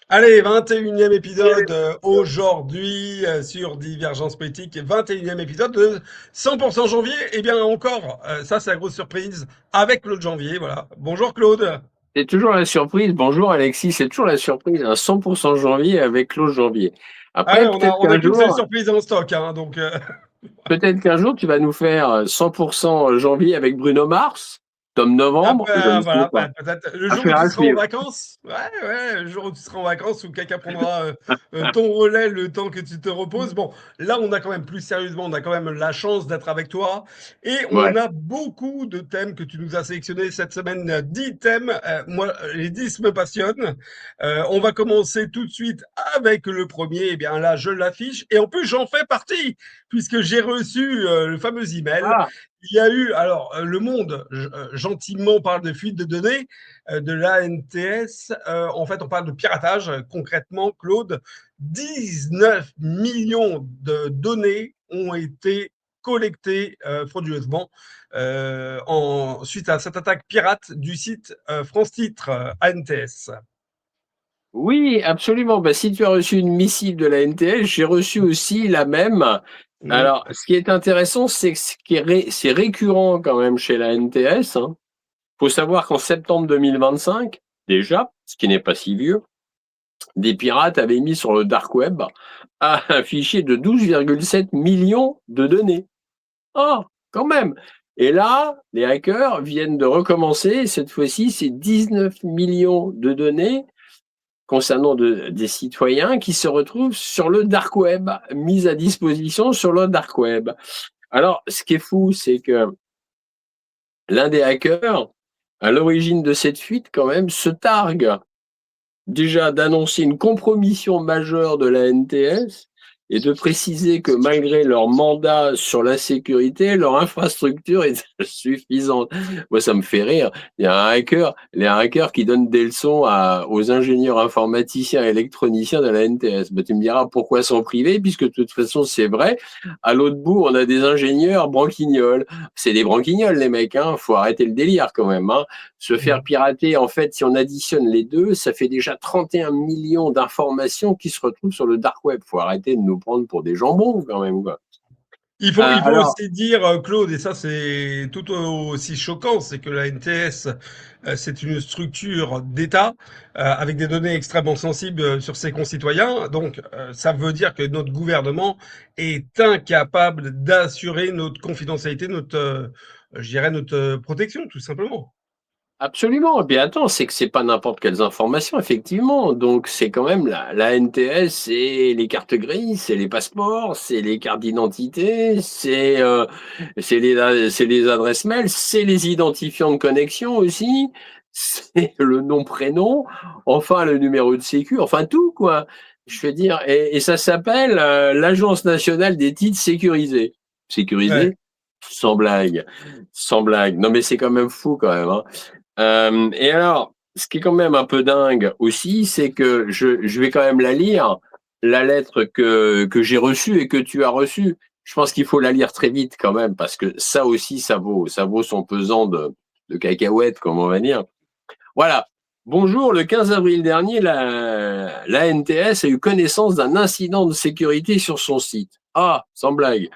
Allez, 21e épisode aujourd'hui sur Divergence Politique, 21e épisode de 100% janvier. Eh bien encore, ça c'est la grosse surprise avec Claude Janvier, voilà. Bonjour Claude. C'est toujours la surprise. Bonjour Alexis, c'est toujours la surprise. Un 100% janvier avec Claude Janvier. Ah ouais, Après, on a qu'une seule surprise en stock, hein, donc peut-être qu'un jour, tu vas nous faire 100% janvier avec Bruno Mars, tome novembre, je ne sais voilà, pas. peut-être le jour où Affaire tu à seras en suivre. vacances. Ouais, ouais, le jour où tu seras en vacances, où quelqu'un prendra ton relais le temps que tu te reposes. Bon, là, on a quand même plus sérieusement, on a quand même la chance d'être avec toi et on Ouais. a beaucoup de thèmes que tu nous as sélectionnés cette semaine. 10 thèmes. Moi, les 10 me passionnent. On va commencer tout de suite avec le premier. Eh bien, là, je l'affiche et en plus, j'en fais partie puisque j'ai reçu le fameux email. Ah, Il y a eu, alors, Le Monde, gentiment, parle de fuite de données de l'ANTS. En fait, on parle de piratage. Concrètement, Claude, 19 millions de données ont été collectées frauduleusement suite à cette attaque pirate du site France Titre ANTS. oui, absolument. Bah, si tu as reçu une missive de la NTS, j'ai reçu aussi la même. Mmh. Alors, ce qui est intéressant, c'est que c'est récurrent quand même chez la NTS. Il faut savoir qu'en septembre 2025, déjà, ce qui n'est pas si vieux, des pirates avaient mis sur le dark web un fichier de 12,7 millions de données. Oh, quand même. Et là, les hackers viennent de recommencer. Cette fois-ci, c'est 19 millions de données concernant des citoyens qui se retrouvent sur le dark web, mises à disposition sur le dark web. Alors, ce qui est fou, c'est que l'un des hackers, à l'origine de cette fuite, quand même, se targue déjà d'annoncer une compromission majeure de la NTS et de préciser que malgré leur mandat sur la sécurité, leur infrastructure est suffisante. Moi, ça me fait rire. Il y a un hacker qui donne des leçons aux ingénieurs informaticiens et électroniciens de la NTS. Ben, tu me diras pourquoi s'en priver, puisque de toute façon, c'est vrai. À l'autre bout, on a des ingénieurs branquignoles. C'est des branquignoles, les mecs. Faut arrêter le délire quand même. Se faire pirater, en fait, si on additionne les deux, ça fait déjà 31 millions d'informations qui se retrouvent sur le dark web. Faut arrêter de nous prendre pour des jambons quand même, quoi. Il faut Alors, aussi dire, Claude, et ça c'est tout aussi choquant, c'est que la NTS, c'est une structure d'État avec des données extrêmement sensibles sur ses concitoyens. Donc, ça veut dire que notre gouvernement est incapable d'assurer notre confidentialité, je dirais notre protection, tout simplement. absolument. Et bien attends, c'est que c'est pas n'importe quelles informations, effectivement. Donc c'est quand même la NTS, c'est les cartes grises, c'est les passeports, c'est les cartes d'identité, c'est les adresses mail, c'est les identifiants de connexion aussi, c'est le nom prénom, enfin le numéro de sécu, enfin tout quoi. Je veux dire, et ça s'appelle l'Agence nationale des titres sécurisés. Ouais. Sécurisés? Sans blague, sans blague. Non mais c'est quand même fou quand même. Et alors, ce qui est quand même un peu dingue aussi, c'est que je vais quand même la lire, la lettre que j'ai reçue et que tu as reçue. Je pense qu'il faut la lire très vite quand même, parce que ça aussi, ça vaut son pesant de cacahuètes, comme on va dire. Voilà. Bonjour, le 15 avril dernier, la NTS a eu connaissance d'un incident de sécurité sur son site. Ah, sans blague.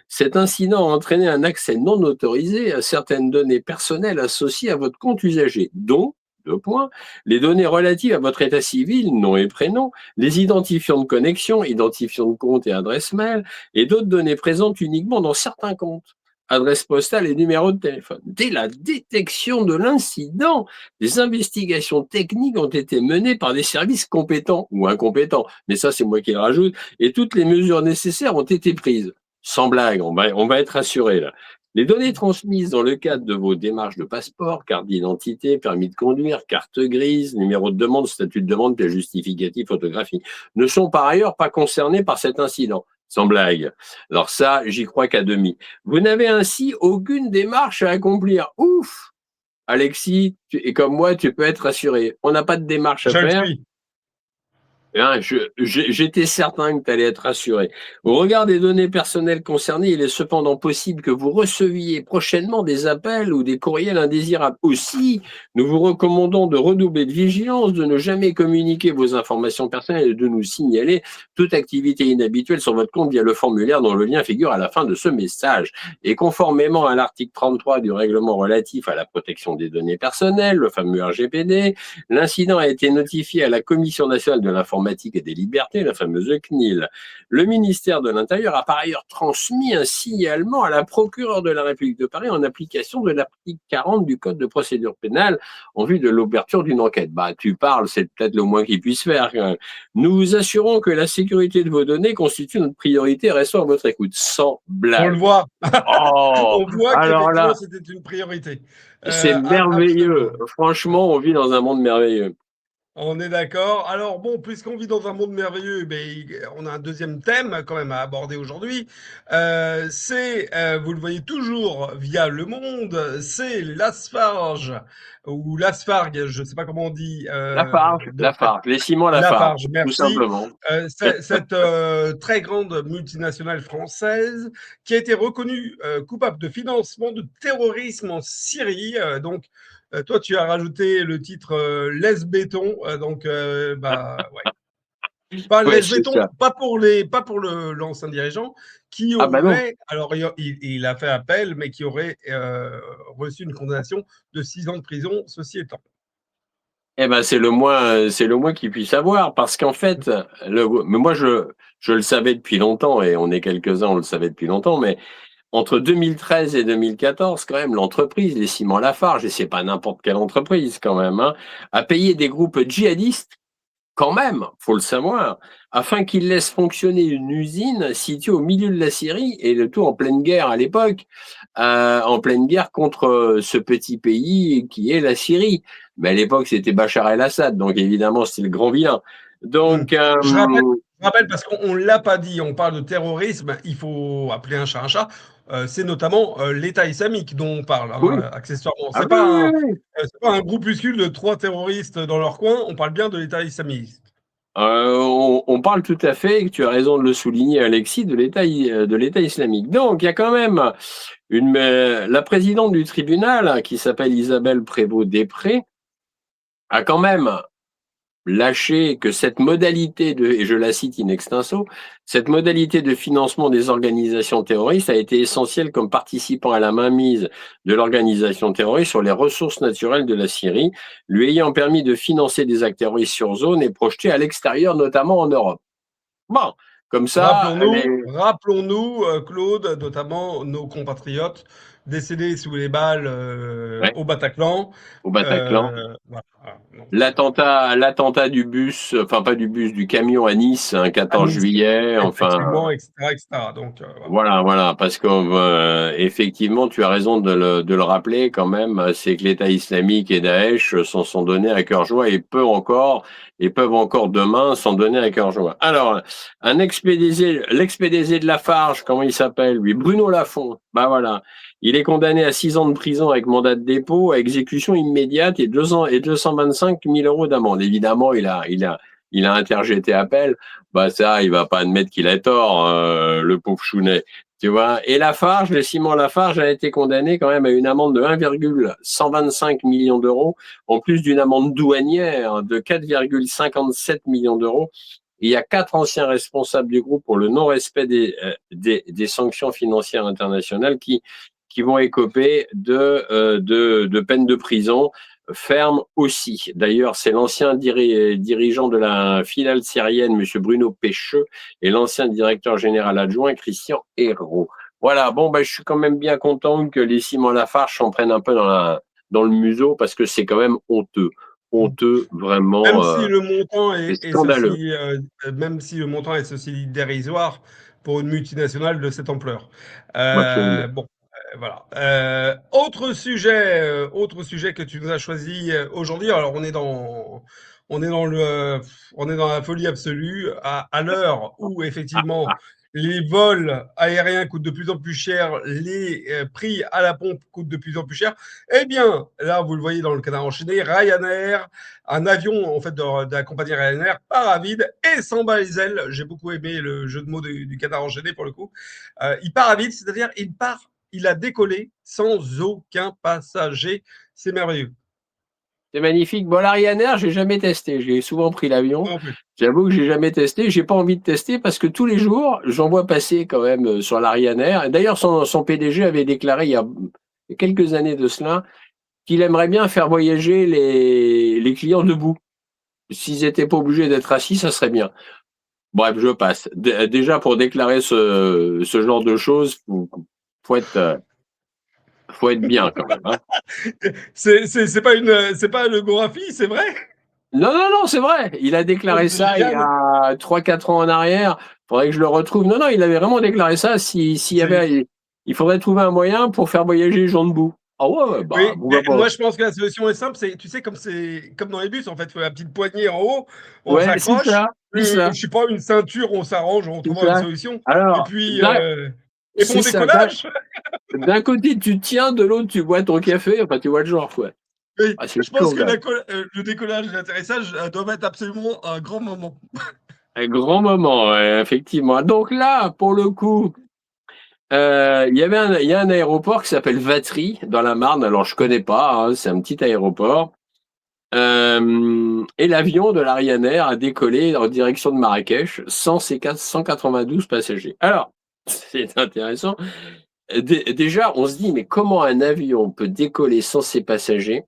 Cet incident a entraîné un accès non autorisé à certaines données personnelles associées à votre compte usager, dont, deux points, les données relatives à votre état civil, nom et prénom, les identifiants de connexion, identifiants de compte et adresse mail, et d'autres données présentes uniquement dans certains comptes, adresse postale et numéro de téléphone. Dès la détection de l'incident, des investigations techniques ont été menées par des services compétents ou incompétents, mais ça c'est moi qui le rajoute, et toutes les mesures nécessaires ont été prises. Sans blague, on va être assuré là. Les données transmises dans le cadre de vos démarches de passeport, carte d'identité, permis de conduire, carte grise, numéro de demande, statut de demande, pièce justificative, photographie, ne sont par ailleurs pas concernées par cet incident. Sans blague. Alors ça, j'y crois qu'à demi. Vous n'avez ainsi aucune démarche à accomplir. Ouf! Alexis, et comme moi, tu peux être rassuré. On n'a pas de démarche à Je le faire. suis. Hein, j'étais certain que tu allais être rassuré. Au regard des données personnelles concernées, il est cependant possible que vous receviez prochainement des appels ou des courriels indésirables. Aussi, nous vous recommandons de redoubler de vigilance, de ne jamais communiquer vos informations personnelles et de nous signaler toute activité inhabituelle sur votre compte via le formulaire dont le lien figure à la fin de ce message. Et conformément à l'article 33 du règlement relatif à la protection des données personnelles, le fameux RGPD, l'incident a été notifié à la Commission nationale de l'informatique et des libertés, la fameuse CNIL. Le ministère de l'Intérieur a par ailleurs transmis un signalement à la procureure de la République de Paris en application de l'article 40 du Code de procédure pénale en vue de l'ouverture d'une enquête. Bah, tu parles, c'est peut-être le moins qu'ils puissent faire. Nous vous assurons que la sécurité de vos données constitue notre priorité et restons à votre écoute. Sans On le blague. voit. Oh, On voit alors qu'effectivement, là, c'était une priorité. c'est Absolument. merveilleux. Franchement, on vit dans un monde merveilleux. On est d'accord. Alors bon, puisqu'on vit dans un monde merveilleux, on a un deuxième thème quand même à aborder aujourd'hui. Vous le voyez toujours via Le Monde, c'est l'asparge ou l'asfargue, je ne sais pas comment on dit. Lafarge, les Simons Lafarge, Lafarge, tout merci. simplement. C'est cette très grande multinationale française qui a été reconnue coupable de financement de terrorisme en Syrie. Toi, tu as rajouté le titre Laisse béton, ouais. Pas Ouais, Laisse c'est béton, ça. pas pour l'ancien dirigeant qui Ah bah non. aurait, alors il a fait appel, mais qui aurait reçu une condamnation de 6 ans de prison, ceci étant. Eh ben c'est le moins qu'il puisse avoir, parce qu'en fait, mais moi je le savais depuis longtemps, et on est quelques-uns, on le savait depuis longtemps, mais entre 2013 et 2014, quand même, l'entreprise, les Ciments Lafarge, et c'est pas n'importe quelle entreprise quand même, hein, a payé des groupes djihadistes quand même, faut le savoir, afin qu'il laisse fonctionner une usine située au milieu de la Syrie, et le tout en pleine guerre à l'époque, en pleine guerre contre ce petit pays qui est la Syrie. Mais à l'époque, c'était Bachar el-Assad, donc évidemment, c'est le grand vilain. Hmm. Donc, Je rappelle parce qu'on ne l'a pas dit, on parle de terrorisme, il faut appeler un chat un chat. C'est notamment l'État islamique dont on parle, oui, hein, accessoirement. ah oui, oui, oui. C'est pas un groupuscule de 3 terroristes dans leur coin, on parle bien de l'État islamique. On parle tout à fait, tu as raison de le souligner, Alexis, de l'État islamique. Donc, il y a quand même la présidente du tribunal, hein, qui s'appelle Isabelle Prévost-Després, a quand même lâché que cette modalité et je la cite in extenso, cette modalité de financement des organisations terroristes a été essentielle comme participant à la mainmise de l'organisation terroriste sur les ressources naturelles de la Syrie, lui ayant permis de financer des actes terroristes sur zone et projetés à l'extérieur, notamment en Europe. Bon, comme ça, Rappelons-nous, Claude, notamment nos compatriotes décédés sous les balles ouais, au Bataclan. au Bataclan. Voilà, donc, L'attentat du bus, enfin pas du bus, du camion à Nice, un à 14 Nice, juillet, enfin effectivement, etc., etc. Donc, voilà. voilà, parce que effectivement, tu as raison de le rappeler quand même, c'est que l'État islamique et Daesh s'en sont donnés à cœur joie et peuvent encore demain s'en donner à cœur joie. Alors, l'ex-PDG de Lafarge, comment il s'appelle lui? Bruno Lafont. Bah voilà, il est condamné à 6 ans de prison avec mandat de dépôt, à exécution immédiate et 2 ans et 225 000 euros d'amende. Évidemment, il a interjeté appel. Bah ça, il va pas admettre qu'il a tort, le pauvre Chounet. Tu vois. Et Lafarge, le ciment Lafarge a été condamné quand même à une amende de 1,125 millions d'euros, en plus d'une amende douanière de 4,57 millions d'euros. Il y a 4 anciens responsables du groupe pour le non-respect des sanctions financières internationales qui vont écoper de peines de prison ferme aussi. D'ailleurs, c'est l'ancien dirigeant de la filiale syrienne, M. Bruno Pecheux, et l'ancien directeur général adjoint, Christian Hérault. Voilà, bon, ben, je suis quand même bien content que les Simon Lafarge s'en prennent un peu dans le museau, parce que c'est quand même honteux. Honteux, vraiment, Même si le montant c'est scandaleux. même si le montant est ceci dérisoire pour une multinationale de cette ampleur. Absolument. Bon, voilà. Autre sujet que tu nous as choisi aujourd'hui. Alors, on est dans la folie absolue à l'heure où Ah, effectivement ah. les vols aériens coûtent de plus en plus cher, les prix à la pompe coûtent de plus en plus cher. Eh bien, là, vous le voyez dans le canard enchaîné, Ryanair, un avion en fait de la compagnie Ryanair part à vide et s'en bat les ailes. J'ai beaucoup aimé le jeu de mots du canard enchaîné pour le coup. Il part à vide, c'est-à-dire il a décollé sans aucun passager. C'est merveilleux. C'est magnifique. Bon, la Ryanair, j'ai jamais testé. J'ai souvent pris l'avion. Non plus. J'avoue que j'ai jamais testé. J'ai pas envie de tester parce que tous les jours, j'en vois passer quand même sur la Ryanair. D'ailleurs, son PDG avait déclaré il y a quelques années de cela qu'il aimerait bien faire voyager les clients debout. S'ils n'étaient pas obligés d'être assis, ça serait bien. Bref, je passe. Déjà, pour déclarer ce genre de choses, faut être, faut être bien quand même. Hein. C'est pas une Gorafi, c'est vrai. Non, non, non, c'est vrai. Il a déclaré ça il y a 3-4 ans en arrière. Faudrait que je le retrouve. Non, non, il avait vraiment déclaré ça. S'il y avait, il faudrait trouver un moyen pour faire voyager les gens debout. Ah ouais, bah, oui, moi je pense que la solution est simple, c'est, tu sais, comme dans les bus, en fait, il faut la petite poignée en haut, on ouais, s'accroche, je sais pas, une ceinture, on s'arrange, on trouvera une solution. Et Alors, puis, et bon décollage. D'un côté, tu tiens, de l'autre, tu bois ton café. Enfin, tu vois le genre, quoi. Oui, Ah, je pense que le décollage et l'atterrissage doivent être absolument un grand moment. Un grand moment, ouais, effectivement. Donc là, pour le coup, il y a un aéroport qui s'appelle Vatry dans la Marne. Alors je connais pas, hein, c'est un petit aéroport. Et l'avion de la Ryanair a décollé en direction de Marrakech sans ses 192 passagers. Alors c'est intéressant. Déjà, on se dit mais comment un avion peut décoller sans ses passagers?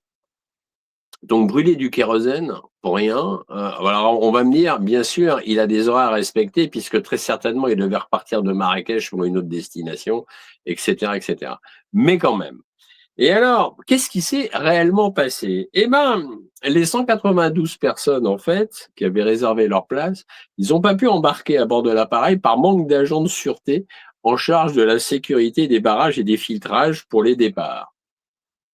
Donc brûler du kérosène pour rien. Alors on va me dire, bien sûr, il a des horaires à respecter puisque très certainement il devait repartir de Marrakech pour une autre destination, etc., etc. Mais quand même. Et alors, qu'est-ce qui s'est réellement passé? Eh ben, les 192 personnes en fait qui avaient réservé leur place, ils n'ont pas pu embarquer à bord de l'appareil par manque d'agents de sûreté en charge de la sécurité des barrages et des filtrages pour les départs.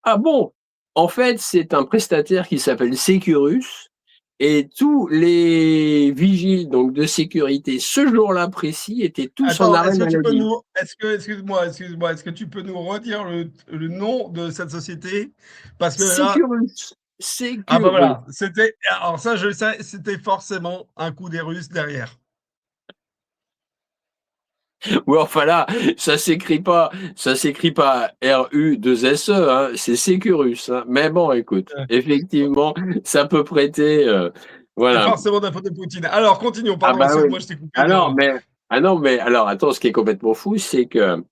Ah bon? En fait, c'est un prestataire qui s'appelle Securus et tous les vigiles donc de sécurité ce jour-là précis étaient tous en Attends, arrêt maladie. excuse-moi, est-ce que tu peux nous redire le nom de cette société? Parce que là, Securus. ah bah Securus. voilà, alors ça je le sais, c'était forcément un coup des Russes derrière. Ou enfin là, ça s'écrit pas RU2SE, hein, c'est Securus. Hein. Mais bon, écoute, effectivement, ça peut prêter, C'est voilà. forcément de la faute de Poutine. Alors continuons, Ah pardon, bah oui. excuse-moi, je t'ai coupé Ah de. non, mais non, mais alors attends, ce qui est complètement fou, c'est que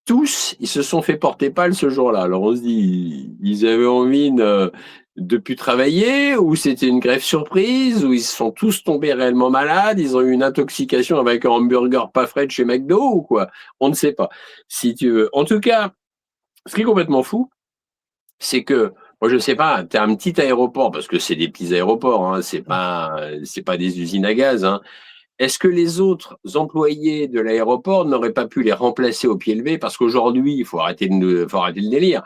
tous, ils se sont fait porter pâle ce jour-là. Alors on se dit, ils avaient envie de plus travailler, ou c'était une grève surprise, ou ils sont tous tombés réellement malades, ils ont eu une intoxication avec un hamburger pas frais de chez McDo, ou quoi. On ne sait pas, si tu veux. En tout cas, ce qui est complètement fou, c'est que, moi je sais pas, tu as un petit aéroport, parce que c'est des petits aéroports, hein, c'est pas des usines à gaz, hein. Est-ce que les autres employés de l'aéroport n'auraient pas pu les remplacer au pied levé? Parce qu'aujourd'hui, il faut arrêter le délire.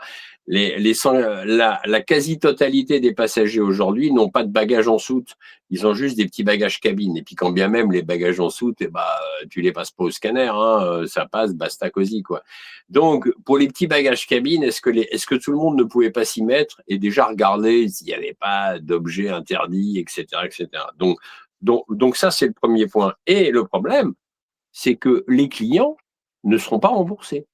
La quasi-totalité des passagers aujourd'hui n'ont pas de bagages en soute. Ils ont juste des petits bagages cabine. Et puis quand bien même les bagages en soute, eh ben, tu les passes pas au scanner, hein, ça passe, basta cosy, quoi. Donc, pour les petits bagages cabine, est-ce que tout le monde ne pouvait pas s'y mettre et déjà regarder s'il n'y avait pas d'objets interdits, etc., etc. Donc ça, c'est le premier point. Et le problème, c'est que les clients ne seront pas remboursés.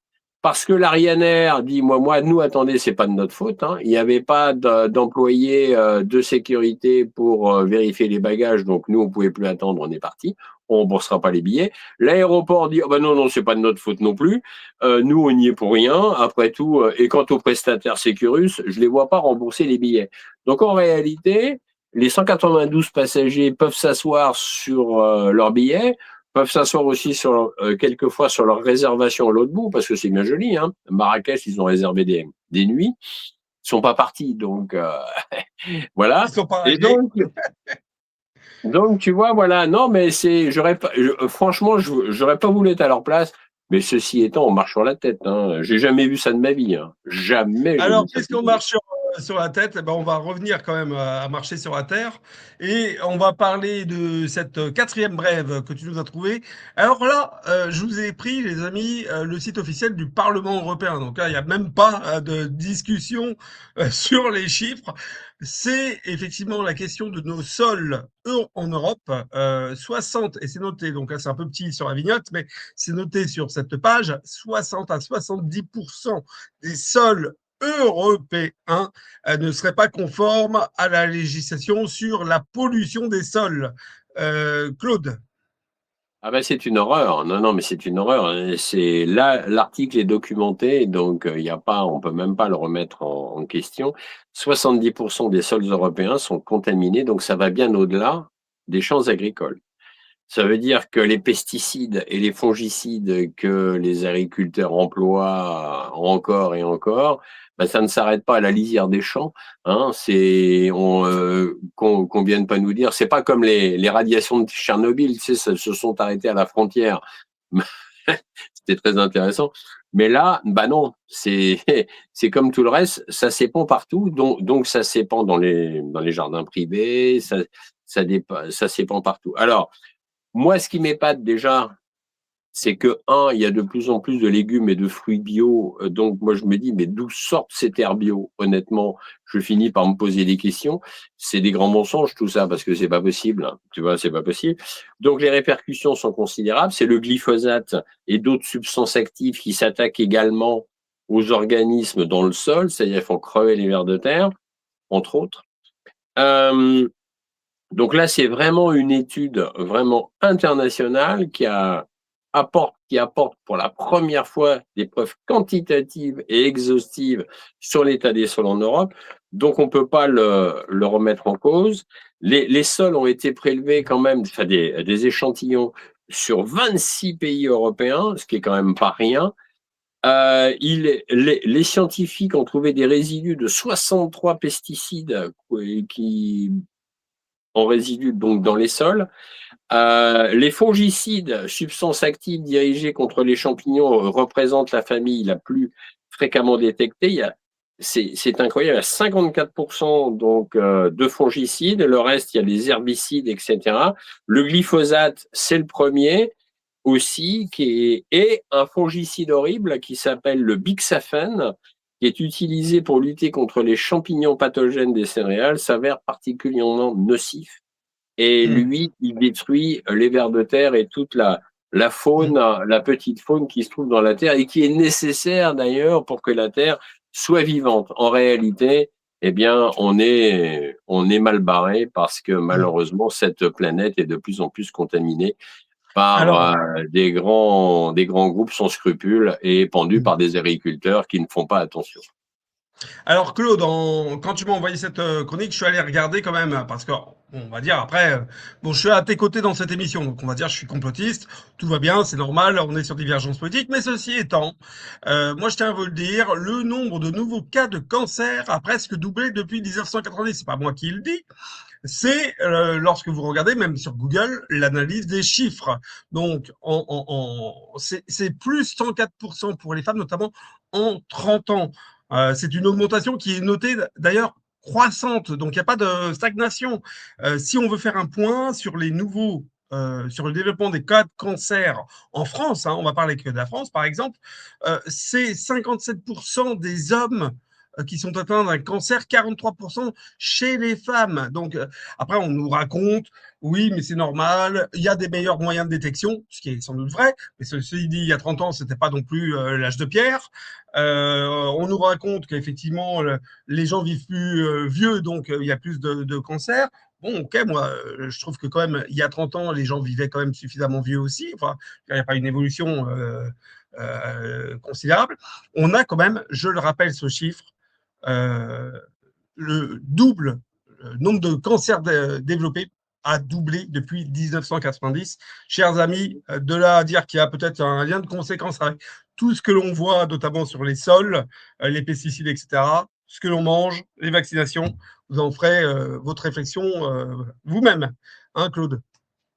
Parce que la Ryanair dit, nous, attendez, c'est pas de notre faute. Hein. Il n'y avait pas d'employés de sécurité pour vérifier les bagages, donc nous, on pouvait plus attendre, on est parti. On remboursera pas les billets. L'aéroport dit, oh ben non, c'est pas de notre faute non plus. Nous, on n'y est pour rien. Après tout, et quant aux prestataires Securus, je les vois pas rembourser les billets. Donc en réalité, les 192 passagers peuvent s'asseoir sur leur billet, peuvent s'asseoir aussi quelquefois sur leur réservation à l'autre bout, parce que c'est bien joli. Hein. Marrakech, ils ont réservé des nuits. Ils sont pas partis, donc voilà. Ils sont pas Et donc tu vois, voilà. Non, mais franchement, j'aurais pas voulu être à leur place. Mais ceci étant, on marche sur la tête. Hein. J'ai jamais vu ça de ma vie. Hein. Jamais. Alors, qu'est-ce qu'on marche sur sur la tête, eh ben, on va revenir quand même à marcher sur la terre et on va parler de cette quatrième brève que tu nous as trouvée. Alors là, je vous ai pris, les amis, le site officiel du Parlement européen. Donc là, il n'y a même pas de discussion sur les chiffres. C'est effectivement la question de nos sols en Europe. 60, et c'est noté, donc là c'est un peu petit sur la vignette, mais c'est noté sur cette page, 60 à 70% des sols européens ne seraient pas conformes à la législation sur la pollution des sols. Claude. Ah ben c'est une horreur. Non, non, mais c'est une horreur. C'est là, l'article est documenté, donc il y a pas, on peut même pas le remettre en question. 70% des sols européens sont contaminés, donc ça va bien au-delà des champs agricoles. Ça veut dire que les pesticides et les fongicides que les agriculteurs emploient encore et encore, ben ça ne s'arrête pas à la lisière des champs. Hein, qu'on vienne pas nous dire, c'est pas comme les radiations de Tchernobyl, tu sais, ça se sont arrêtés à la frontière. C'était très intéressant. Mais là, bah non, c'est comme tout le reste, ça s'épand partout, donc ça s'épand dans les jardins privés, ça s'épand partout. Alors moi, ce qui m'épate déjà, c'est que, il y a de plus en plus de légumes et de fruits bio. Donc, moi, je me dis, mais d'où sortent ces terres bio? Honnêtement, je finis par me poser des questions. C'est des grands mensonges, tout ça, parce que c'est pas possible. Hein. Tu vois, c'est pas possible. Donc, les répercussions sont considérables. C'est le glyphosate et d'autres substances actives qui s'attaquent également aux organismes dans le sol. C'est-à-dire, qu'il faut crever les vers de terre, entre autres. Donc là, c'est vraiment une étude vraiment internationale qui apporte pour la première fois des preuves quantitatives et exhaustives sur l'état des sols en Europe. Donc, on ne peut pas le remettre en cause. Les sols ont été prélevés quand même, enfin des échantillons sur 26 pays européens, ce qui est quand même pas rien. Les scientifiques ont trouvé des résidus de 63 pesticides qui en résidus donc dans les sols. Les fongicides, substances actives dirigées contre les champignons, représentent la famille la plus fréquemment détectée. C'est incroyable, il y a 54% donc, de fongicides, le reste, il y a les herbicides, etc. Le glyphosate, c'est le premier aussi, et un fongicide horrible qui s'appelle le bixafen, qui est utilisé pour lutter contre les champignons pathogènes des céréales, s'avère particulièrement nocif. Et lui, il détruit les vers de terre et toute la faune, la petite faune qui se trouve dans la terre et qui est nécessaire d'ailleurs pour que la terre soit vivante. En réalité, eh bien, on est mal barré parce que malheureusement, cette planète est de plus en plus contaminée par des grands groupes sans scrupules et pendus par des agriculteurs qui ne font pas attention. Alors Claude, quand tu m'as envoyé cette chronique, je suis allé regarder quand même, parce que on va dire après, bon, je suis à tes côtés dans cette émission, donc on va dire je suis complotiste, tout va bien, c'est normal, on est sur divergence politique, mais ceci étant, moi je tiens à vous le dire, le nombre de nouveaux cas de cancer a presque doublé depuis 1990. C'est pas moi qui le dis, c'est lorsque vous regardez même sur Google l'analyse des chiffres. Donc c'est plus 104% pour les femmes, notamment en 30 ans. C'est une augmentation qui est notée d'ailleurs croissante, donc il n'y a pas de stagnation. Si on veut faire un point sur les nouveaux, sur le développement des cas de cancer en France, hein, on va parler que de la France par exemple, c'est 57% des hommes qui sont atteints d'un cancer, 43% chez les femmes. Donc après, on nous raconte, oui, mais c'est normal, il y a des meilleurs moyens de détection, ce qui est sans doute vrai, mais ceci dit, il y a 30 ans, c'était pas non plus l'âge de pierre. On nous raconte qu'effectivement, les gens vivent plus vieux, donc il y a plus de cancers. Bon, ok, moi, je trouve que quand même, il y a 30 ans, les gens vivaient quand même suffisamment vieux aussi. Enfin, il n'y a pas une évolution considérable. On a quand même, je le rappelle, ce chiffre, le nombre de cancers développés a doublé depuis 1990. Chers amis, de là à dire qu'il y a peut-être un lien de conséquence avec tout ce que l'on voit, notamment sur les sols, les pesticides, etc., ce que l'on mange, les vaccinations, vous en ferez votre réflexion vous-même, hein, Claude?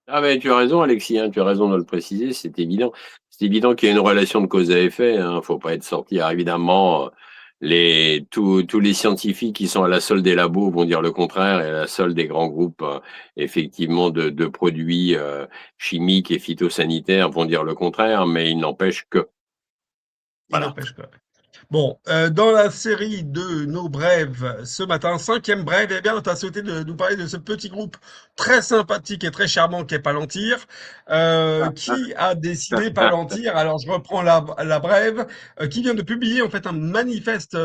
Ah mais tu as raison, Alexis, hein, tu as raison de le préciser, c'est évident. C'est évident qu'il y a une relation de cause à effet. Hein, faut pas être sorti. Alors, évidemment, Tous les scientifiques qui sont à la solde des labos vont dire le contraire, et à la solde des grands groupes, effectivement, de produits chimiques et phytosanitaires vont dire le contraire, mais il n'empêche que. Il Voilà. n'empêche pas. Bon, dans la série de nos brèves ce matin, cinquième brève, eh bien, tu as souhaité nous parler de ce petit groupe très sympathique et très charmant qu'est Palantir. Qui a décidé Palantir? Alors, je reprends la brève, qui vient de publier en fait un manifeste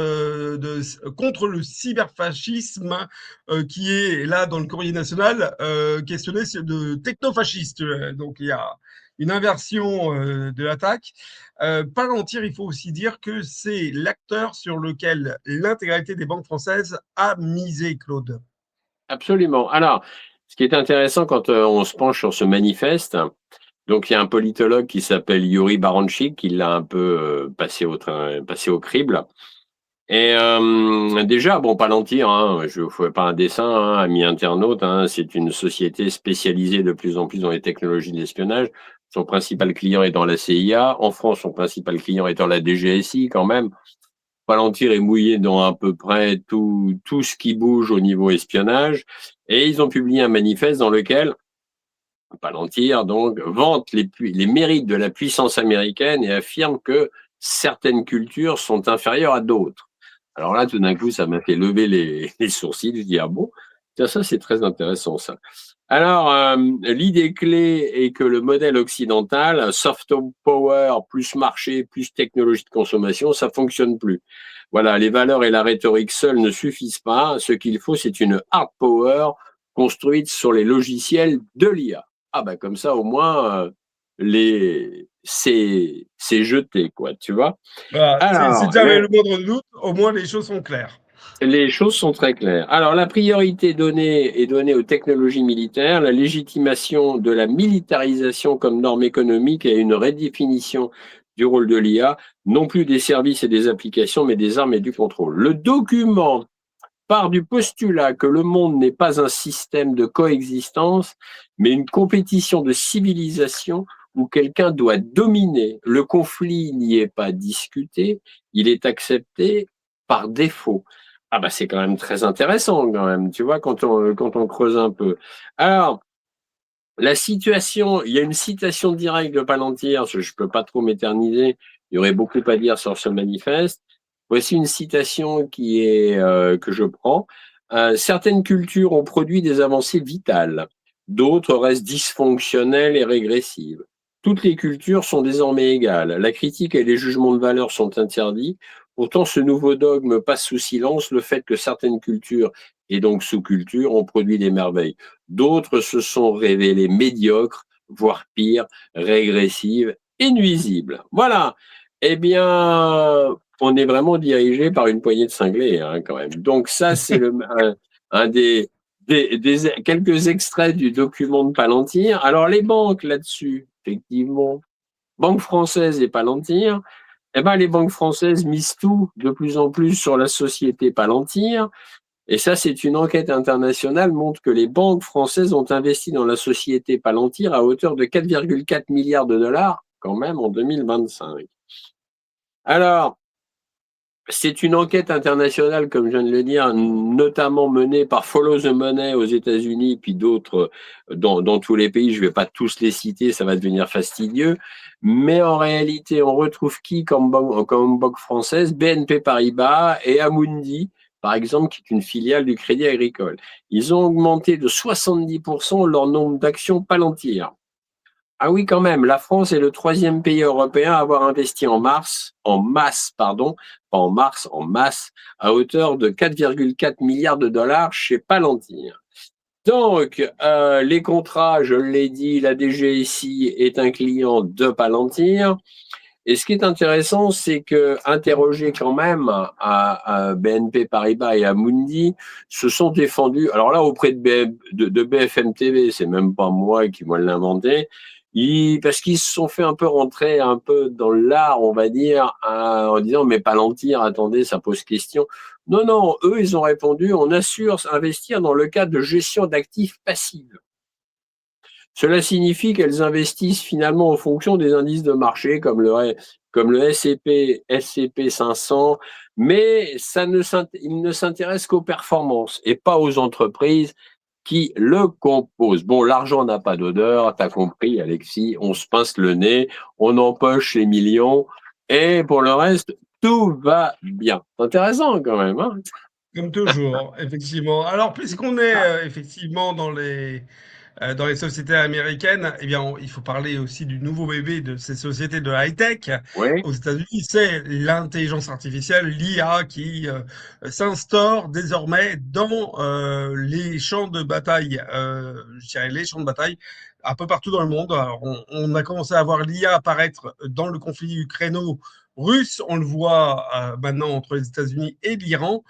contre le cyberfascisme qui est là dans le Courrier national, questionné de technofasciste. Donc, il y a une inversion de l'attaque. Palantir, il faut aussi dire que c'est l'acteur sur lequel l'intégralité des banques françaises a misé, Claude. Absolument. Alors, ce qui est intéressant quand on se penche sur ce manifeste, donc il y a un politologue qui s'appelle Yuri Baranchik qui l'a un peu passé au crible. Et déjà, bon, Palantir, hein, je ne fais pas un dessin, hein, ami internaute, hein, c'est une société spécialisée de plus en plus dans les technologies d'espionnage. Son principal client étant la CIA. En France, son principal client étant la DGSI quand même. Palantir est mouillé dans à peu près tout ce qui bouge au niveau espionnage. Et ils ont publié un manifeste dans lequel Palantir donc vante les mérites de la puissance américaine et affirme que certaines cultures sont inférieures à d'autres. Alors là, tout d'un coup, ça m'a fait lever les sourcils. Je dis, ah bon, ça c'est très intéressant ça. Alors, l'idée clé est que le modèle occidental, soft power plus marché plus technologie de consommation, ça fonctionne plus. Voilà, les valeurs et la rhétorique seules ne suffisent pas. Ce qu'il faut, c'est une hard power construite sur les logiciels de l'IA. Ah ben comme ça, au moins, c'est jeté, quoi, tu vois. Voilà, si Alors, tu avais le moindre doute, au moins les choses sont claires. les choses sont très claires. Alors, la priorité donnée est donnée aux technologies militaires, la légitimation de la militarisation comme norme économique et une redéfinition du rôle de l'IA, non plus des services et des applications, mais des armes et du contrôle. Le document part du postulat que le monde n'est pas un système de coexistence, mais une compétition de civilisation où quelqu'un doit dominer. Le conflit n'y est pas discuté, il est accepté par défaut. Ah bah c'est quand même très intéressant quand même, tu vois, quand on creuse un peu. Alors, la situation, il y a une citation directe de Palantir, je ne peux pas trop m'éterniser, il y aurait beaucoup à dire sur ce manifeste. Voici une citation que je prends. Certaines cultures ont produit des avancées vitales, d'autres restent dysfonctionnelles et régressives. Toutes les cultures sont désormais égales. La critique et les jugements de valeur sont interdits. Pourtant, ce nouveau dogme passe sous silence le fait que certaines cultures et donc sous-cultures ont produit des merveilles. D'autres se sont révélées médiocres, voire pire, régressives et nuisibles. Voilà. Eh bien, on est vraiment dirigé par une poignée de cinglés, hein, quand même. Donc ça, c'est un des quelques extraits du document de Palantir. Alors les banques là-dessus, effectivement, Banque française et Palantir, eh ben les banques françaises misent tout de plus en plus sur la société Palantir. Et ça, c'est une enquête internationale montre que les banques françaises ont investi dans la société Palantir à hauteur de 4,4 milliards de dollars quand même en 2025. Alors, c'est une enquête internationale, comme je viens de le dire, notamment menée par Follow the Money aux États-Unis, puis d'autres dans tous les pays. Je ne vais pas tous les citer, ça va devenir fastidieux. Mais en réalité, on retrouve qui comme banque française? BNP Paribas et Amundi, par exemple, qui est une filiale du Crédit Agricole. Ils ont augmenté de 70% leur nombre d'actions Palantir. Ah oui, quand même, la France est le troisième pays européen à avoir investi en masse, pardon, pas en mars, en masse, à hauteur de 4,4 milliards de dollars chez Palantir. Donc, les contrats, je l'ai dit, la DGSI est un client de Palantir. Et ce qui est intéressant, c'est que, interrogés quand même à BNP Paribas et à Mundi, se sont défendus. Alors là, auprès de BFM TV, c'est même pas moi qui vais l'inventer, parce qu'ils se sont fait un peu rentrer un peu dans l'art, on va dire, en disant mais Palantir, attendez, ça pose question. Non, non, eux, ils ont répondu, on assure investir dans le cadre de gestion d'actifs passifs. Cela signifie qu'elles investissent finalement en fonction des indices de marché comme le S&P 500, mais il ne s'intéresse qu'aux performances et pas aux entreprises qui le composent. Bon, l'argent n'a pas d'odeur, t'as compris, Alexis, on se pince le nez, on empoche les millions, et pour le reste, tout va bien. C'est intéressant quand même, hein. Comme toujours, effectivement. Alors, puisqu'on est effectivement dans les sociétés américaines, eh bien, il faut parler aussi du nouveau bébé de ces sociétés de high-tech. Oui. Aux États-Unis, c'est l'intelligence artificielle, l'IA, qui s'instaure désormais dans les champs de bataille, je dirais les champs de bataille, un peu partout dans le monde. Alors, on a commencé à voir l'IA apparaître dans le conflit ukraino-russe. On le voit maintenant entre les États-Unis et l'Iran.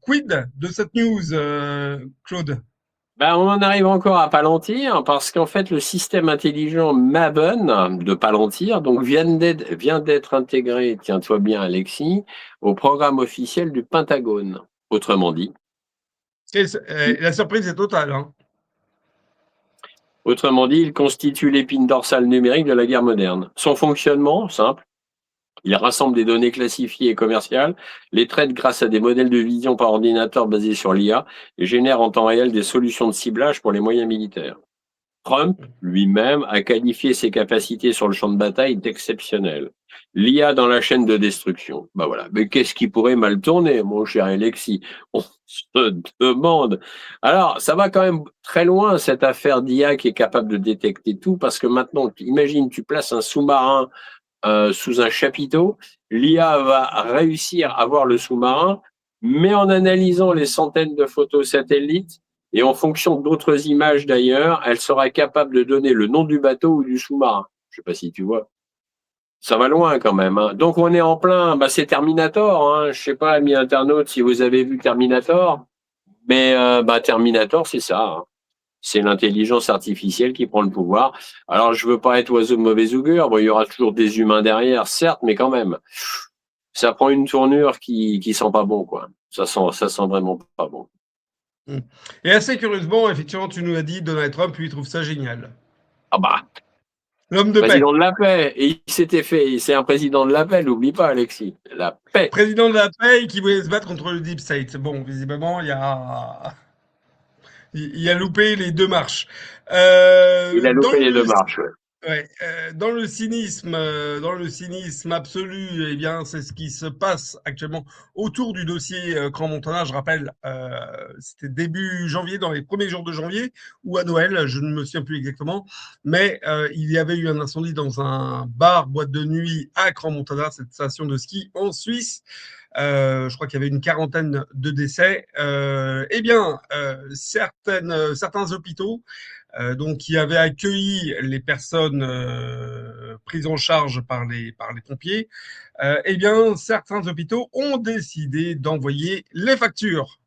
Quid de cette news, Claude? Ben, on en arrive encore à Palantir parce qu'en fait, le système intelligent Maven de Palantir donc, vient d'être intégré, tiens-toi bien Alexis, au programme officiel du Pentagone. Autrement dit, La surprise est totale. Hein. il constitue l'épine dorsale numérique de la guerre moderne. Son fonctionnement, simple, il rassemble des données classifiées et commerciales, les traite grâce à des modèles de vision par ordinateur basés sur l'IA et génère en temps réel des solutions de ciblage pour les moyens militaires. Trump, lui-même, a qualifié ses capacités sur le champ de bataille d'exceptionnelles. L'IA dans la chaîne de destruction. Ben voilà. Mais qu'est-ce qui pourrait mal tourner, mon cher Alexis? On se demande. Alors, ça va quand même très loin, cette affaire d'IA qui est capable de détecter tout, parce que maintenant, imagine, tu places un sous-marin sous un chapiteau, l'IA va réussir à voir le sous-marin, mais en analysant les centaines de photos satellites et en fonction d'autres images d'ailleurs, elle sera capable de donner le nom du bateau ou du sous-marin. Je ne sais pas si tu vois. Ça va loin quand même. Hein. Donc on est en plein, c'est Terminator. Hein. Je ne sais pas, amis internautes, si vous avez vu Terminator, mais Terminator, c'est ça. Hein. C'est l'intelligence artificielle qui prend le pouvoir. Alors, je veux pas être oiseau de mauvais augure. Bon, il y aura toujours des humains derrière, certes, mais quand même, ça prend une tournure qui sent pas bon, quoi. Ça sent vraiment pas bon. Et assez curieusement, effectivement, tu nous as dit, Donald Trump, lui, trouve ça génial. Ah bah, l'homme de paix. Président de la paix. Et c'est un président de la paix, n'oublie pas, Alexis. La paix. Président de la paix qui voulait se battre contre le Deep State. Bon, visiblement, il a loupé les deux marches. Il a loupé les deux marches, ouais. Ouais, dans le cynisme absolu, eh bien, c'est ce qui se passe actuellement autour du dossier Crans-Montana. Je rappelle, c'était début janvier, dans les premiers jours de janvier, ou à Noël, je ne me souviens plus exactement, mais il y avait eu un incendie dans un bar, boîte de nuit à Crans-Montana, cette station de ski en Suisse. Je crois qu'il y avait une quarantaine de décès. Eh bien, certains hôpitaux donc qui avait accueilli les personnes prises en charge par les pompiers, eh bien, certains hôpitaux ont décidé d'envoyer les factures.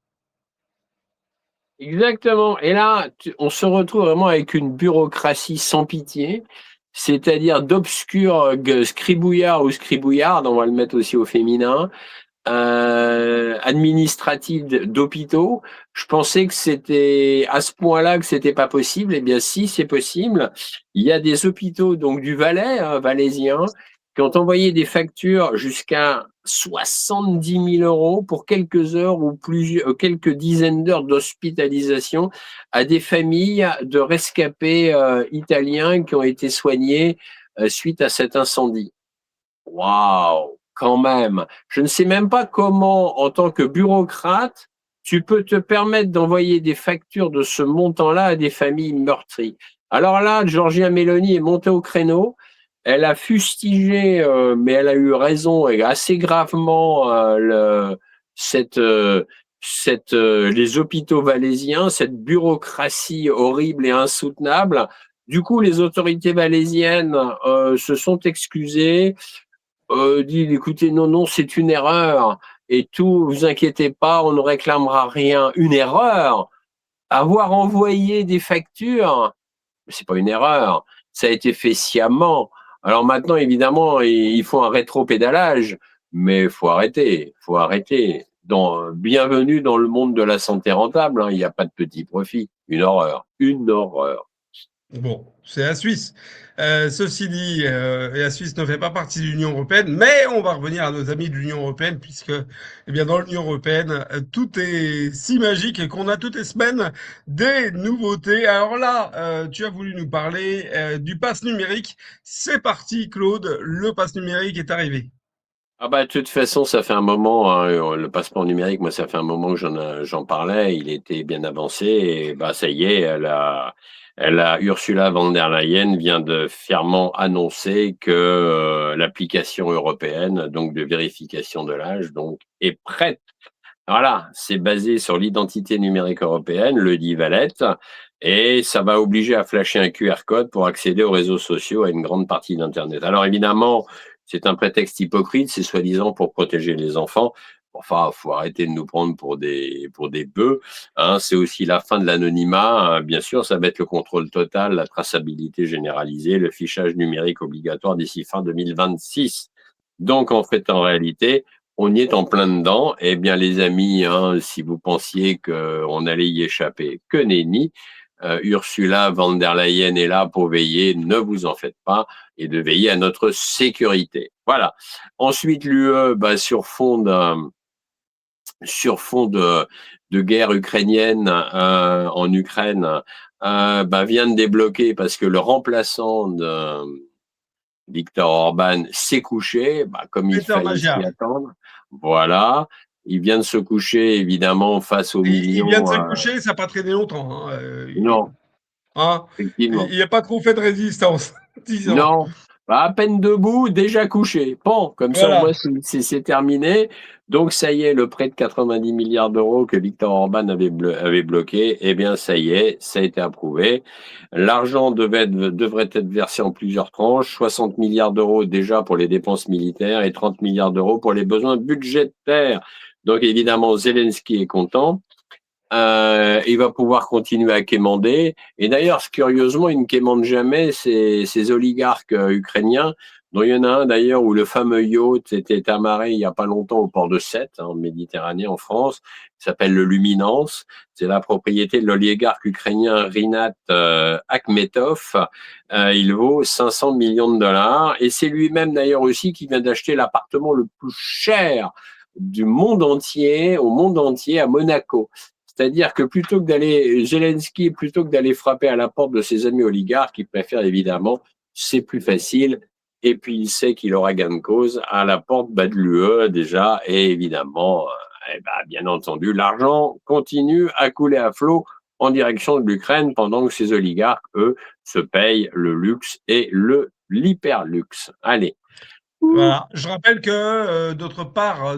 Exactement. Et là, on se retrouve vraiment avec une bureaucratie sans pitié, c'est-à-dire d'obscurs scribouillards ou scribouillardes, on va le mettre aussi au féminin, administrative d'hôpitaux. Je pensais que c'était à ce point-là que c'était pas possible. Eh bien, si, c'est possible. Il y a des hôpitaux donc du Valais, valaisien, qui ont envoyé des factures jusqu'à 70 000 euros pour quelques heures ou quelques dizaines d'heures d'hospitalisation à des familles de rescapés italiens qui ont été soignés suite à cet incendie. Waouh! Quand même. Je ne sais même pas comment, en tant que bureaucrate, tu peux te permettre d'envoyer des factures de ce montant-là à des familles meurtries. Alors là, Giorgia Meloni est montée au créneau. Elle a fustigé, mais elle a eu raison et assez gravement les hôpitaux valaisiens, cette bureaucratie horrible et insoutenable. Du coup, les autorités valaisiennes se sont excusées. Dit écoutez, non, c'est une erreur et tout, vous inquiétez pas, on ne réclamera rien. Une erreur? Avoir envoyé des factures, c'est pas une erreur, ça a été fait sciemment. Alors maintenant, évidemment, il faut un rétro-pédalage, mais faut arrêter. Bienvenue dans le monde de la santé rentable, hein, il n'y a pas de petit profit. Une horreur. Bon, c'est la Suisse. Ceci dit, et la Suisse ne fait pas partie de l'Union européenne, mais on va revenir à nos amis de l'Union européenne, puisque eh bien, dans l'Union européenne, tout est si magique et qu'on a toutes les semaines des nouveautés. Alors là, tu as voulu nous parler du pass numérique. C'est parti, Claude, le pass numérique est arrivé. Ah bah de toute façon, ça fait un moment, hein, le passeport numérique, moi ça fait un moment que j'en parlais, il était bien avancé et bah ça y est, Ursula von der Leyen vient de fièrement annoncer que l'application européenne, donc de vérification de l'âge, donc est prête. Voilà, c'est basé sur l'identité numérique européenne, le dit Valette, et ça va obliger à flasher un QR code pour accéder aux réseaux sociaux, à une grande partie d'Internet. Alors évidemment, c'est un prétexte hypocrite, c'est soi-disant pour protéger les enfants. Enfin, faut arrêter de nous prendre pour des bœufs. Hein. C'est aussi la fin de l'anonymat. Hein. Bien sûr, ça va être le contrôle total, la traçabilité généralisée, le fichage numérique obligatoire d'ici fin 2026. Donc, en fait, en réalité, on y est en plein dedans. Eh bien, les amis, hein, si vous pensiez qu'on allait y échapper, que nenni. Ursula von der Leyen est là pour veiller, ne vous en faites pas, et de veiller à notre sécurité. Voilà. Ensuite, l'UE, bah, sur fond de guerre ukrainienne en Ukraine, bah, vient de débloquer parce que le remplaçant de Viktor Orban s'est couché, bah, comme il Peter fallait s'y Magyar. attendre. Voilà. Il vient de se coucher, évidemment, face aux Il vient de millions. se coucher, ça n'a pas traîné longtemps. Hein, Non, hein. effectivement. Il n'a pas trop fait de résistance, disons. Non, bah, à peine debout, déjà couché. Bon, comme ça, au moins, Voilà. c'est terminé. Donc, ça y est, le prêt de 90 milliards d'euros que Viktor Orban avait bloqué, eh bien, ça y est, ça a été approuvé. L'argent devrait être versé en plusieurs tranches, 60 milliards d'euros déjà pour les dépenses militaires et 30 milliards d'euros pour les besoins budgétaires. Donc, évidemment, Zelensky est content. Il va pouvoir continuer à quémander. Et d'ailleurs, curieusement, il ne quémande jamais ces oligarques ukrainiens, dont il y en a un d'ailleurs où le fameux yacht était amarré il n'y a pas longtemps au port de Sète, en Méditerranée, en France. Il s'appelle le Luminance. C'est la propriété de l'oligarque ukrainien Rinat Akhmetov. Il vaut 500 millions de dollars. Et c'est lui-même d'ailleurs aussi qui vient d'acheter l'appartement le plus cher du monde entier, au monde entier, à Monaco. C'est-à-dire que Zelensky, plutôt que d'aller frapper à la porte de ses amis oligarques, il préfère évidemment, c'est plus facile, et puis il sait qu'il aura gain de cause à la porte de l'UE déjà, et évidemment, bien entendu, l'argent continue à couler à flot en direction de l'Ukraine pendant que ces oligarques, eux, se payent le luxe et l'hyperluxe. Allez. Voilà. Je rappelle que d'autre part,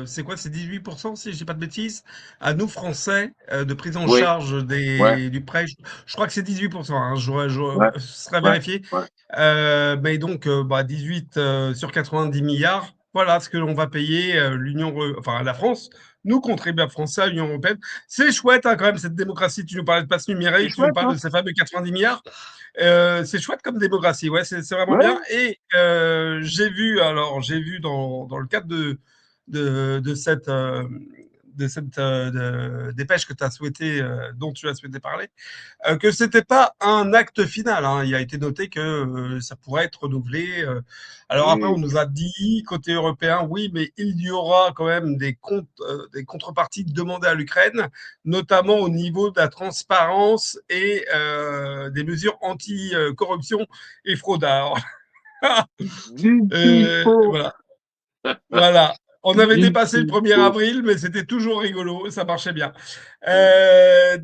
c'est quoi, c'est 18% si je dis pas de bêtises, à nous Français, de prise en Oui, charge ouais, du prêt. Je crois que c'est 18%, hein, ouais, ce serait ouais, vérifié. ouais. Mais donc, 18 sur 90 milliards, voilà ce que l'on va payer enfin la France, nous contribuables français à l'Union européenne. C'est chouette hein, quand même cette démocratie. Tu nous parlais de passe C'est numérique, tu nous chouette, parles hein? de ces fameux 90 milliards. C'est chouette comme démocratie, ouais, c'est vraiment bien. Ouais. Et j'ai vu dans le cadre de cette, dépêche que tu as souhaité, dont tu as souhaité parler, que c'était pas un acte final. Hein. Il a été noté que ça pourrait être renouvelé. Alors après, on Oui. nous a dit côté européen, oui, mais il y aura quand même des contreparties demandées à l'Ukraine, notamment au niveau de la transparence et des mesures anti-corruption et fraude. Alors, Du pipeau. voilà. Voilà. On avait Du dépassé le 1er pipeau. avril, mais c'était toujours rigolo, ça marchait bien. Alors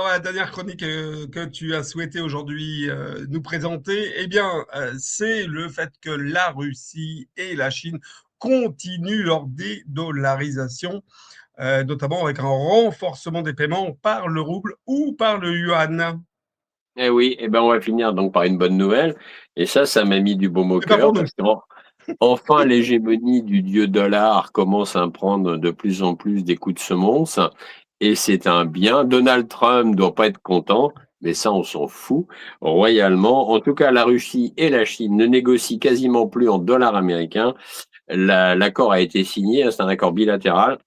la dernière chronique que tu as souhaité aujourd'hui nous présenter, eh bien, c'est le fait que la Russie et la Chine continuent leur dédollarisation, notamment avec un renforcement des paiements par le rouble ou par le yuan. Eh oui, eh ben on va finir donc par une bonne nouvelle. Et ça m'a mis du baume au C'est pas cœur pour nous. parce que enfin l'hégémonie du dieu dollar commence à prendre de plus en plus des coups de semonce. Et c'est un bien. Donald Trump doit pas être content, mais ça on s'en fout royalement. En tout cas, la Russie et la Chine ne négocient quasiment plus en dollars américains. L'accord a été signé, c'est un accord bilatéral.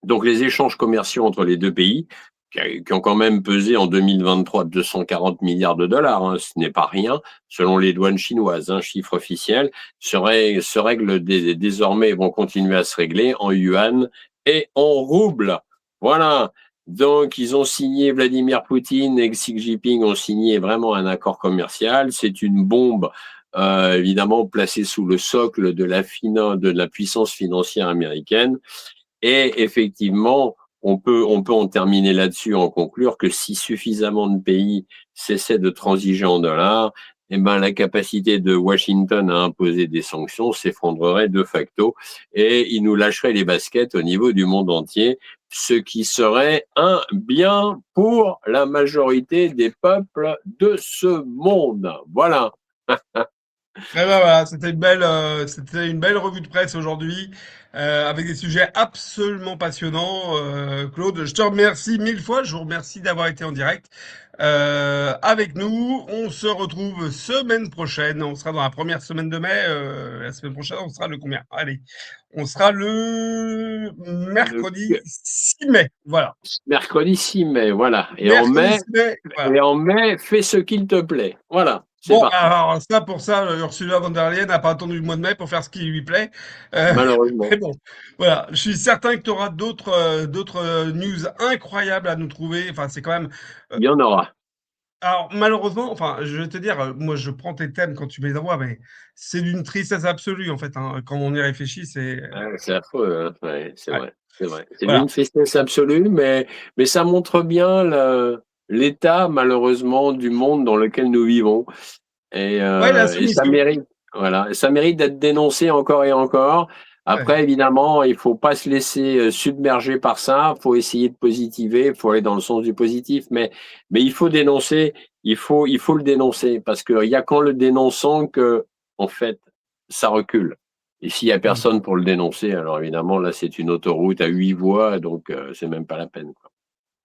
Donc les échanges commerciaux entre les deux pays qui ont quand même pesé en 2023 240 milliards de dollars, hein, ce n'est pas rien, selon les douanes chinoises, un chiffre officiel, se règlent désormais, vont continuer à se régler en yuan et en rouble. Voilà. Donc, ils ont signé, Vladimir Poutine et Xi Jinping ont signé vraiment un accord commercial. C'est une bombe, évidemment, placée sous le socle de la puissance financière américaine. Et effectivement, on peut en terminer là-dessus, en conclure que si suffisamment de pays cessaient de transiger en dollars, eh ben, la capacité de Washington à imposer des sanctions s'effondrerait de facto et il nous lâcherait les baskets au niveau du monde entier, ce qui serait un bien pour la majorité des peuples de ce monde. Voilà. Eh ben voilà, c'était une belle revue de presse aujourd'hui avec des sujets absolument passionnants. Claude, je te remercie mille fois. Je vous remercie d'avoir été en direct avec nous. On se retrouve semaine prochaine. On sera dans la première semaine de mai. La semaine prochaine, on sera le combien? Allez, on sera le mercredi 6 mai. Voilà. Mercredi 6 mai, voilà. Mercredi 6 mai. Voilà. Et en mai, fais ce qu'il te plaît. Voilà. C'est Bon, parti. alors ça, pour ça, Ursula von der Leyen n'a pas attendu le mois de mai pour faire ce qui lui plaît. Malheureusement. Mais bon, voilà. Je suis certain que tu auras d'autres news incroyables à nous trouver. Enfin, c'est quand même. Il y en aura. Alors, malheureusement, enfin, je vais te dire, moi, je prends tes thèmes quand tu me les envoies, mais c'est d'une tristesse absolue, en fait, hein. Quand on y réfléchit, c'est. C'est affreux, hein. Ouais, c'est Ouais. vrai. C'est vrai. C'est Voilà. d'une tristesse absolue, mais ça montre bien l'état, malheureusement, du monde dans lequel nous vivons. Ouais, la Et ça soumission. mérite, voilà, ça mérite d'être dénoncé encore et encore. Ouais. Après, évidemment, il faut pas se laisser submerger par ça. Il faut essayer de positiver. Il faut aller dans le sens du positif. Mais il faut dénoncer. Il faut le dénoncer parce qu'il y a qu'en le dénonçant que, en fait, ça recule. Et s'il y a Mm. personne pour le dénoncer, alors évidemment, là, c'est une autoroute à 8 voies, donc c'est même pas la peine, quoi.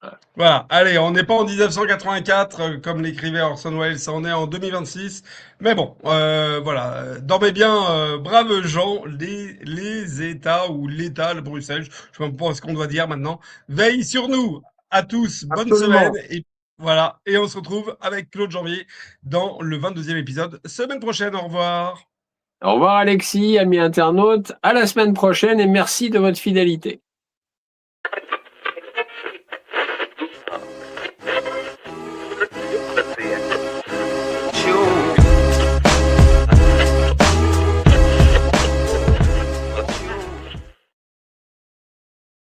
Voilà. Voilà, allez, on n'est pas en 1984, comme l'écrivait Orson Welles, on est en 2026. Mais bon, voilà, dormez bien, braves gens, les États ou l'État, le Bruxelles, je sais même pas ce qu'on doit dire maintenant, veille sur nous. À tous, bonne semaine, Absolument. et voilà, et on se retrouve avec Claude Janvier dans le 22e épisode, semaine prochaine, au revoir. Au revoir, Alexis, amis internautes. À la semaine prochaine et merci de votre fidélité.